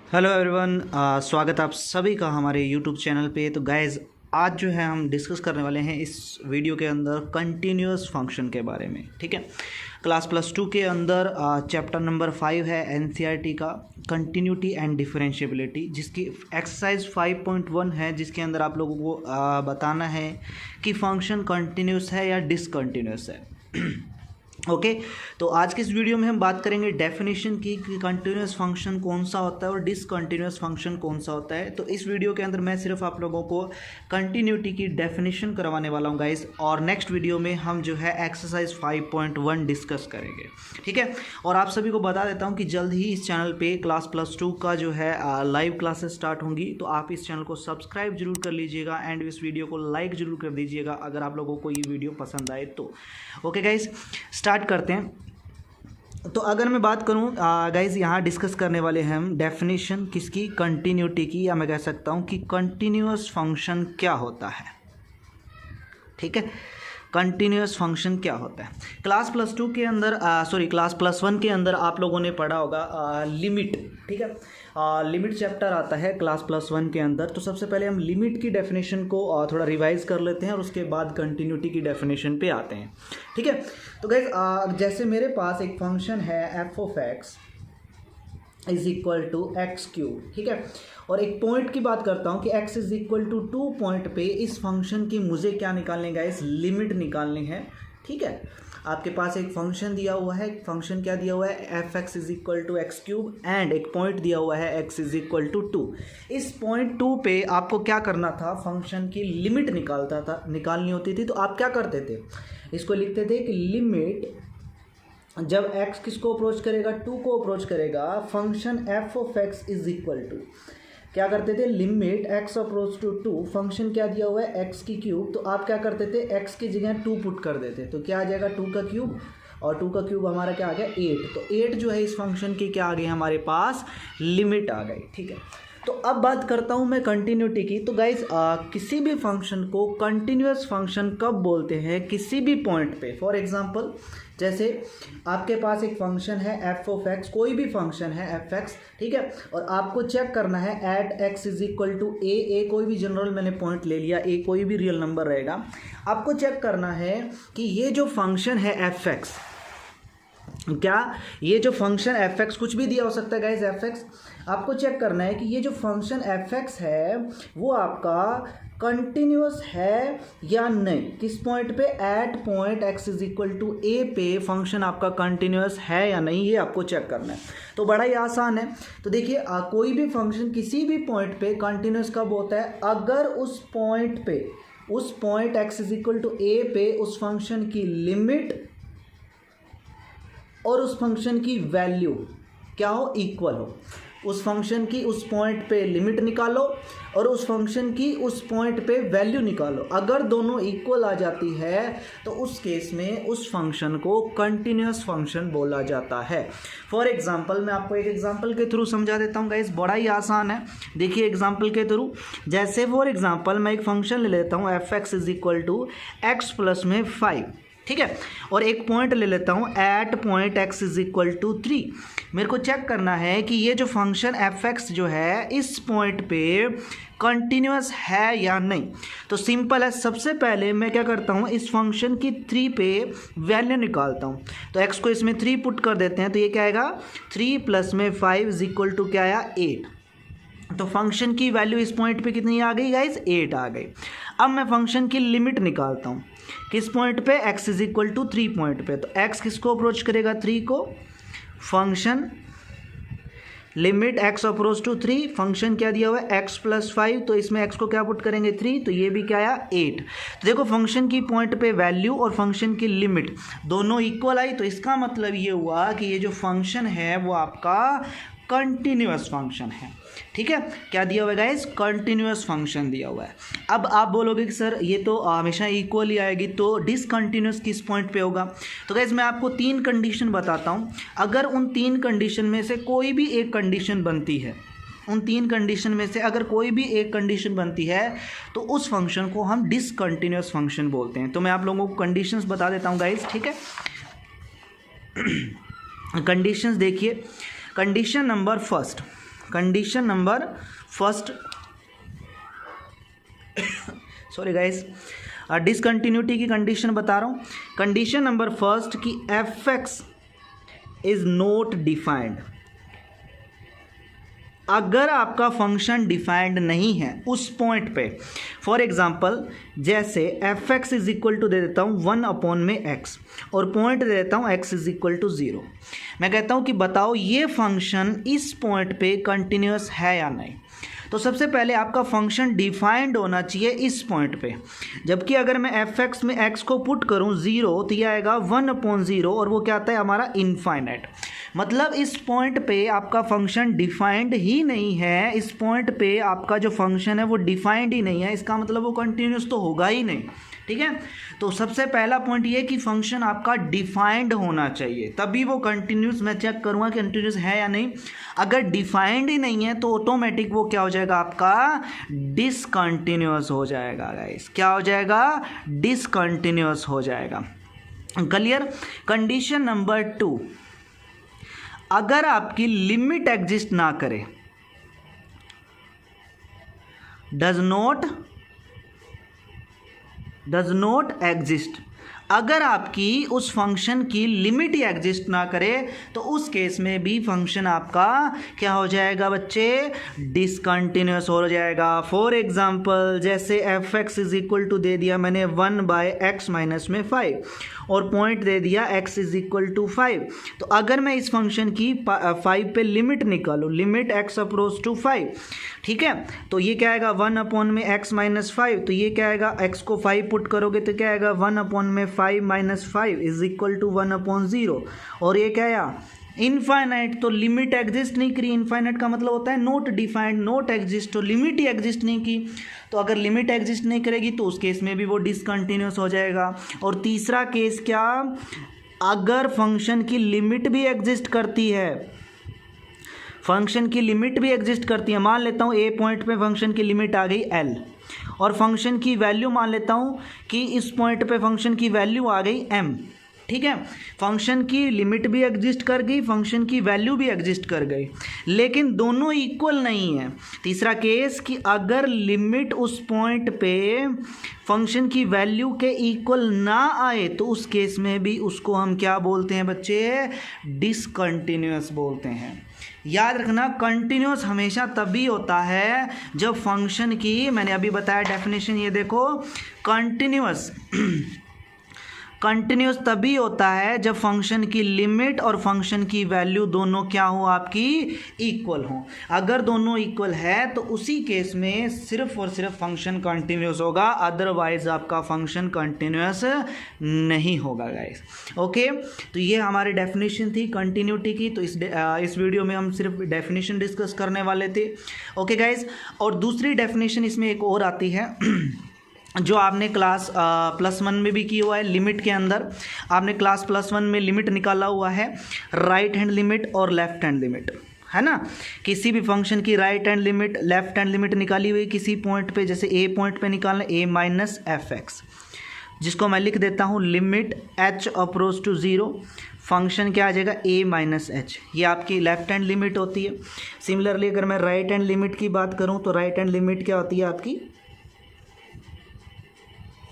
Hello everyone, स्वागत आप सभी का हमारे यूट्यूब चैनल पे। तो गाइज़ आज जो है हम डिस्कस करने वाले हैं इस वीडियो के अंदर कंटिन्यूअस फंक्शन के बारे में। ठीक है, क्लास +2 के अंदर चैप्टर नंबर 5 है एनसीईआरटी का कंटिन्यूटी एंड डिफरेंशिएबिलिटी, जिसकी एक्सरसाइज 5.1 है, जिसके अंदर आप लोगों को बताना है कि फंक्शन कंटिन्यूस है या डिसकंटिन्यूस है। ओके तो आज की इस वीडियो में हम बात करेंगे डेफिनेशन की कि कंटिन्यूस फंक्शन कौन सा होता है और डिसकंटिन्यूस फंक्शन कौन सा होता है। तो इस वीडियो के अंदर मैं सिर्फ आप लोगों को कंटिन्यूटी की डेफिनेशन करवाने वाला हूँ गाइस, और नेक्स्ट वीडियो में हम जो है एक्सरसाइज 5.1 डिस्कस करेंगे। ठीक है, और आप सभी को बता देता हूँ कि जल्द ही इस चैनल पे क्लास +2 का जो है लाइव क्लासेस स्टार्ट होंगी, तो आप इस चैनल को सब्सक्राइब जरूर कर लीजिएगा एंड इस वीडियो को लाइक जरूर कर दीजिएगा अगर आप लोगों को ये वीडियो पसंद आए तो। ओके गाइस, स्टार्ट करते हैं। तो अगर मैं बात करूं गाइज, यहाँ डिस्कस करने वाले हैं हम डेफिनेशन किसकी, कंटिन्यूटी की, या मैं कह सकता हूं कि कंटिन्यूअस फंक्शन क्या होता है। ठीक है, कंटिन्यूअस फंक्शन क्या होता है। क्लास +2 के अंदर क्लास +1 के अंदर आप लोगों ने पढ़ा होगा लिमिट। ठीक है, लिमिट चैप्टर आता है क्लास +1 के अंदर। तो सबसे पहले हम लिमिट की डेफिनेशन को थोड़ा रिवाइज कर लेते हैं और उसके बाद कंटिन्यूटी की डेफिनेशन पे आते हैं। ठीक है, तो गाइस जैसे मेरे पास एक फंक्शन है f(x) = x³। ठीक है, और एक पॉइंट की बात करता हूँ कि x = 2 पॉइंट पे इस फंक्शन की मुझे क्या निकालने का, इस लिमिट निकालनी है। ठीक है, आपके पास एक फंक्शन दिया हुआ है, फंक्शन क्या दिया हुआ है, f(x) = x³ एंड एक पॉइंट दिया हुआ है x = 2। इस पॉइंट 2 पे आपको क्या करना था, फंक्शन की लिमिट निकालनी होती थी। तो आप क्या करते थे, इसको लिखते थे कि लिमिट जब x किसको अप्रोच करेगा, 2 को अप्रोच करेगा, फंक्शन f(x) = क्या करते थे, limit x approach to 2, function क्या दिया हुआ है x³। तो आप क्या करते थे, x की जगह 2 पुट कर देते। तो क्या आ जाएगा 2 का क्यूब, और 2 का क्यूब हमारा क्या आ गया 8। तो 8 जो है इस फंक्शन की क्या आ गई, हमारे पास लिमिट आ गई। ठीक है, तो अब बात करता हूँ मैं कंटिन्यूटी की। तो गाइज किसी भी फंक्शन को कंटिन्यूअस फंक्शन कब बोलते हैं, किसी भी पॉइंट पे। फॉर एग्जांपल जैसे आपके पास एक फंक्शन है f(x), कोई भी फंक्शन है f(x), ठीक है, और आपको चेक करना है एट x = a, कोई भी जनरल मैंने पॉइंट ले लिया, a कोई भी रियल नंबर रहेगा। आपको चेक करना है कि ये जो फंक्शन है f(x), क्या ये जो फंक्शन f(x) कुछ भी दिया हो सकता है गाइज f(x), आपको चेक करना है कि ये जो फंक्शन f(x) है वो आपका कंटिन्यूअस है या नहीं। किस पॉइंट पे, एट पॉइंट x = a पे फंक्शन आपका कंटिन्यूअस है या नहीं, ये आपको चेक करना है। तो बड़ा ही आसान है। तो देखिए कोई भी फंक्शन किसी भी पॉइंट पे कंटिन्यूअस कब होता है, अगर उस पॉइंट पे, उस पॉइंट x = a पे उस फंक्शन की लिमिट और उस फंक्शन की वैल्यू क्या हो, इक्वल हो। उस फंक्शन की उस पॉइंट पे लिमिट निकालो और उस फंक्शन की उस पॉइंट पे वैल्यू निकालो। अगर दोनों इक्वल आ जाती है तो उस केस में उस फंक्शन को कंटिन्यूअस फंक्शन बोला जाता है। फॉर एग्जांपल मैं आपको एक एग्जांपल के थ्रू समझा देता हूँ गाइस, बड़ा ही आसान है। देखिए एग्जांपल के थ्रू, जैसे फॉर एग्जांपल मैं एक फंक्शन ले लेता हूँ f(x) = x + 5। ठीक है, और एक पॉइंट ले लेता हूँ एट पॉइंट x = 3। मेरे को चेक करना है कि ये जो फंक्शन f(x) जो है इस पॉइंट पे कंटिन्यूअस है या नहीं। तो सिंपल है, सबसे पहले मैं क्या करता हूँ, इस फंक्शन की 3 पे वैल्यू निकालता हूँ। तो x को इसमें 3 पुट कर देते हैं, तो ये क्या आएगा 3 + 5 = क्या आया 8। तो फंक्शन की वैल्यू इस पॉइंट पे कितनी आ गई गाइज, 8 आ गई। अब मैं फंक्शन की लिमिट निकालता हूँ, किस पॉइंट पे, x = 3 पॉइंट पे। तो x किसको अप्रोच करेगा, 3 को, function limit x approach to 3, function क्या दिया हुआ है x + 5, तो इसमें x को क्या पुट करेंगे 3, तो ये भी क्या आया 8। तो देखो फंक्शन की पॉइंट पे वैल्यू और फंक्शन की लिमिट दोनों इक्वल आई। तो इसका मतलब ये हुआ कि ये जो फंक्शन है वो आपका कंटिन्यूअस फंक्शन है। ठीक है, क्या दिया हुआ है गाइस, कंटिन्यूअस फंक्शन दिया हुआ है। अब आप बोलोगे कि सर ये तो हमेशा इक्वल ही आएगी, तो डिसकंटिन्यूअस किस पॉइंट पे होगा। तो गाइस मैं आपको 3 कंडीशन बताता हूँ। अगर उन 3 कंडीशन में से कोई भी एक कंडीशन बनती है, उन 3 कंडीशन में से अगर कोई भी एक कंडीशन बनती है तो उस फंक्शन को हम डिसकंटिन्यूअस फंक्शन बोलते हैं। तो मैं आप लोगों को कंडीशंस बता देता हूँ गाइस। ठीक है, कंडीशंस देखिए, condition number first, condition number first, sorry guys, discontinuity की कंडीशन बता रहा हूँ। कंडीशन नंबर फर्स्ट कि F X is not defined. अगर आपका फंक्शन डिफाइंड नहीं है उस पॉइंट पे, फॉर एग्जांपल जैसे F X is equal to दे देता हूँ 1 में एक्स और पॉइंट दे देता हूँ एक्स इज इक्वल टू 0। मैं कहता हूँ कि बताओ ये फंक्शन इस पॉइंट पे कंटिन्यूस है या नहीं। तो सबसे पहले आपका फंक्शन डिफाइंड होना चाहिए इस पॉइंट पे, जबकि अगर मैं एफ एक्स में एक्स को पुट करूँ 0 तो यह आएगा 1/0 और वो क्या आता है हमारा इनफाइनाइट। मतलब इस पॉइंट पे आपका फंक्शन डिफाइंड ही नहीं है, इस पॉइंट पे आपका जो फंक्शन है वो डिफाइंड ही नहीं है, इसका मतलब वो कंटिन्यूस तो होगा ही नहीं। ठीक है, तो सबसे पहला पॉइंट ये कि फंक्शन आपका डिफाइंड होना चाहिए, तभी वो कंटिन्यूस, मैं चेक करूँगा कि कंटिन्यूस है या नहीं। अगर डिफाइंड ही नहीं है तो ऑटोमेटिक वो क्या हो जाएगा आपका डिसकंटिन्यूस हो जाएगा गाइस। क्या हो जाएगा? डिसकंटिन्यूस हो जाएगा। क्लियर। कंडीशन नंबर 2, अगर आपकी लिमिट एग्जिस्ट ना करे, डज नॉट एग्जिस्ट, अगर आपकी उस फंक्शन की लिमिट ही एग्जिस्ट ना करे तो उस केस में भी फंक्शन आपका क्या हो जाएगा बच्चे? डिसकंटिन्यूस हो जाएगा। फॉर एग्जांपल जैसे F X is equal to दे दिया मैंने 1/x माइनस में 5 और पॉइंट दे दिया x इज इक्वल टू 5। तो अगर मैं इस फंक्शन की 5 पे लिमिट निकालूँ, लिमिट x अप्रोच टू 5, ठीक है, तो ये क्या आएगा 1/x माइनस 5। तो ये क्या आएगा, x को 5 पुट करोगे तो क्या आएगा 1/5 माइनस 5 इज इक्वल टू 1/0। और ये क्या आया इनफाइनाइट। तो लिमिट एग्जिस्ट नहीं करी, इनफाइनाइट का मतलब होता है नॉट डिफाइंड, नॉट एग्जिस्ट, तो लिमिट ही एग्जिस्ट नहीं की। तो अगर लिमिट एग्जिस्ट नहीं करेगी तो उस केस में भी वो डिसकंटिन्यूस हो जाएगा। और तीसरा केस क्या, अगर फंक्शन की लिमिट भी एग्जिस्ट करती है, फंक्शन की लिमिट भी एग्जिस्ट करती है, मान लेता हूँ ए पॉइंट पे फंक्शन की लिमिट आ गई l और फंक्शन की वैल्यू मान लेता हूँ कि इस पॉइंट पे फंक्शन की वैल्यू आ गई m, ठीक है, फंक्शन की लिमिट भी एग्जिस्ट कर गई, फंक्शन की वैल्यू भी एग्जिस्ट कर गई, लेकिन दोनों इक्वल नहीं है। तीसरा केस कि अगर लिमिट उस पॉइंट पे फंक्शन की वैल्यू के इक्वल ना आए तो उस केस में भी उसको हम क्या बोलते हैं बच्चे? डिसकंटिन्यूअस बोलते हैं। याद रखना कंटिन्यूअस हमेशा तभी होता है जब फंक्शन की, मैंने अभी बताया डेफिनेशन, ये देखो, कंटिन्यूअस तभी होता है जब फंक्शन की लिमिट और फंक्शन की वैल्यू दोनों क्या हो आपकी? इक्वल हो। अगर दोनों इक्वल है तो उसी केस में सिर्फ और सिर्फ फंक्शन कंटिन्यूअस होगा, अदरवाइज आपका फंक्शन कंटिन्यूअस नहीं होगा गाइस। ओके, तो ये हमारी डेफिनेशन थी कंटिन्यूटी की। तो इस वीडियो में हम सिर्फ डेफिनेशन डिस्कस करने वाले थे। ओके गाइस, और दूसरी डेफिनेशन इसमें एक और आती है जो आपने क्लास +1 में भी की हुआ है। लिमिट के अंदर आपने क्लास +1 में लिमिट निकाला हुआ है, राइट हैंड लिमिट और लेफ्ट हैंड लिमिट, है ना। किसी भी फंक्शन की right hand limit, left hand limit निकाली हुई किसी पॉइंट पे, जैसे ए पॉइंट पे निकालना a माइनस एफ एक्स, जिसको मैं लिख देता हूँ limit h approach to 0, function क्या आ जाएगा a माइनस एच, ये आपकी लेफ्ट हैंड लिमिट होती है। सिमिलरली अगर मैं राइट हैंड लिमिट की बात करूँ तो राइट हैंड लिमिट क्या होती है आपकी?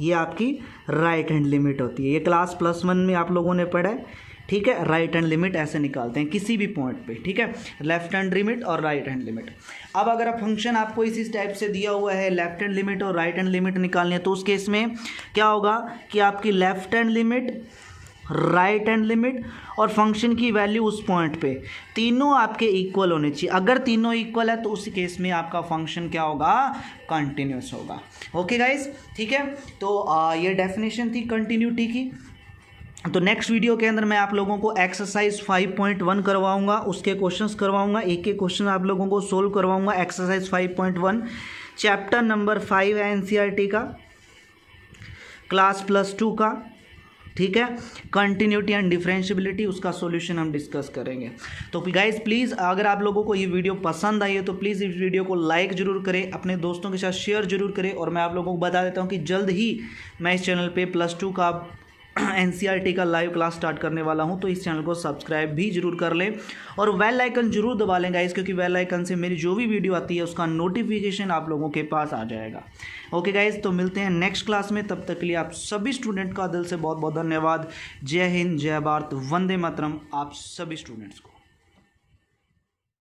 ये आपकी राइट हैंड लिमिट होती है। ये क्लास +1 में आप लोगों ने पढ़ा है, ठीक है। राइट हैंड लिमिट ऐसे निकालते हैं किसी भी पॉइंट पे, ठीक है, लेफ्ट हैंड लिमिट और राइट हैंड लिमिट। अब अगर आप फंक्शन आपको इसी टाइप से दिया हुआ है, लेफ्ट हैंड लिमिट और राइट हैंड लिमिट निकालनी है, तो उस केस में क्या होगा कि आपकी left hand limit, right hand limit और फंक्शन की वैल्यू उस पॉइंट पे तीनों आपके इक्वल होने चाहिए। अगर तीनों इक्वल है तो उस केस में आपका फंक्शन क्या होगा? कंटिन्यूअस होगा। ओके गाइस, ठीक है। तो ये डेफिनेशन थी कंटिन्यूटी की। तो नेक्स्ट वीडियो के अंदर मैं आप लोगों को एक्सरसाइज 5.1 करवाऊंगा, उसके क्वेश्चंस करवाऊंगा, एक एक क्वेश्चन आप लोगों को सोल्व करवाऊंगा। एक्सरसाइज 5.1 चैप्टर नंबर 5 है एनसीईआरटी का, क्लास +2 का, ठीक है। कंटिन्यूटी एंड डिफरेंशिएबिलिटी, उसका सॉल्यूशन हम डिस्कस करेंगे। तो गाइज प्लीज़, अगर आप लोगों को ये वीडियो पसंद आई है तो प्लीज़ इस वीडियो को लाइक जरूर करें, अपने दोस्तों के साथ शेयर जरूर करें। और मैं आप लोगों को बता देता हूँ कि जल्द ही मैं इस चैनल पे +2 का एनसीईआरटी का लाइव क्लास स्टार्ट करने वाला हूं, तो इस चैनल को सब्सक्राइब भी जरूर कर लें और बेल आइकन जरूर दबा लें गाइस, क्योंकि बेल आइकन से मेरी जो भी वीडियो आती है उसका नोटिफिकेशन आप लोगों के पास आ जाएगा। ओके गाइस, तो मिलते हैं नेक्स्ट क्लास में। तब तक के लिए आप सभी स्टूडेंट का दिल से बहुत बहुत धन्यवाद। जय हिंद, जय भारत, वंदे मातरम आप सभी स्टूडेंट्स को।